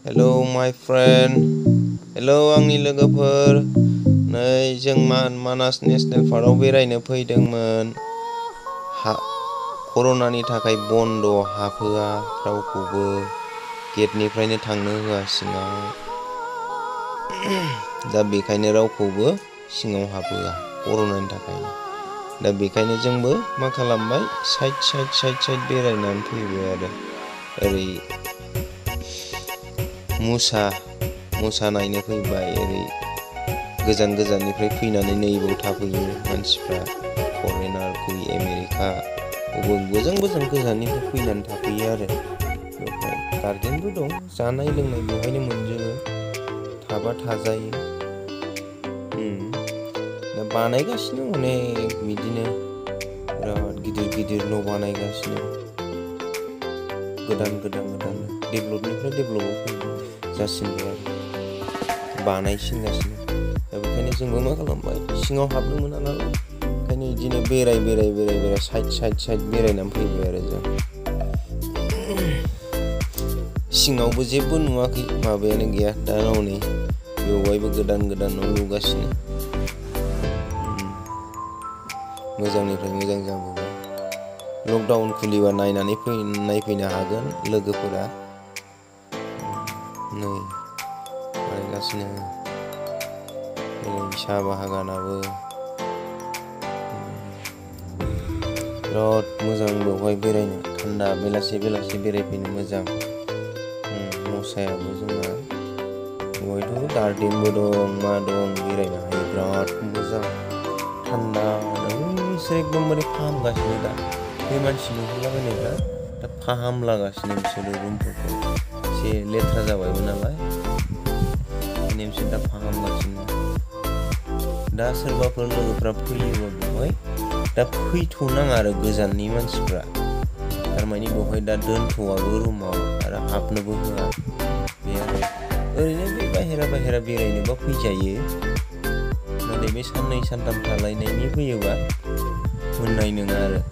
Hello माय friend, hello आंनि लोगोफोर। नै जों मानास नेसनेल पार्कआव बेरायनो फैदोंमोन। कर'नानि थाखाय बन्द' हाबहोआ रावखौबो, गेटनिफ्रायनो थांनो होआ सिङाव। दा बेखायनो रावखौबो सिङाव हाबहोआ कर'नानि थाखायनो। दा बेखायनो जोंबो मा खालामबाय, साइड बेरायनानै फैबाय आरो। ओरै मुसा नायनो फैबाय। ओरै गोजान गोजाननिफ्राय फैनानै नैबाव थाफैयो मानसिफ्रा, फरेनार फैयो, आमेरिका गोजाननिफ्राय फैनानै थाफैयो आरो। बेवहाय गार्डेनबो दं, जानाय लोंनाय बेवहायनो मोनजोबो, थाबा थाजायो। दा बानायगासिनो अनेक बिदिनो बिराद गिदिर न' बानायगासिनो। गोदान डेभेलपनिफ्राय डेभेलपआव जासिनबाय आरो बानायसिनगासिनो। दा बेखायनो जोंबो मा खालामबाय, सिङाव हाबनो मोना नालाय, ओंखायनो बिदिनो बेराय साइड बेरायनानै फैबाय आरो जों। सिङावबो जेबो नुवाखै, माबायानो गैया दा हनै बेवहायबो गोदान न' लुगासिनो। मोजांनिफ्राय मोजां जाबोबाय। लकडाउन खुलिबा नायफैनो हागोन लोगोफोरा। नै बानायगासिनो साहा बागानाबो बिराद मोजां बेवहाय बेरायनो, थान्दा बेलासि बेरायफैनो मोजां। मसायाबो जोंना बेवहायथ' गार्डेनबो दं, मा दं, बेरायनो हायो, बिराद मोजां थान्दा। बिसोर एकदमबारे फाहामगासिनो दा, बे मानसि नुहुरलाबायनायफ्रा दा फाहामलागासिनो बिसोरो रुमफोरखौ। एसे लेथ्रा जाबायमोन नालाय, ओंखायनो बिसोर दा फाहामगासिनो। दा सोरबाफोर लोगोफ्रा फैयोबा बेवहाय दा फैथ'नाङा आरो गोजाननि मानसिफ्रा, थारमाने बेवहाय दा दोनथ'वाबो रुमाव आरो हाबनोबो होआ। बे आरो ओरैनो बे बाहेरा बेरायनोबा फैजायो, नाथाय बे साननै सानथाम थालायनायनि फैयोबा मोननाय नङा आरो।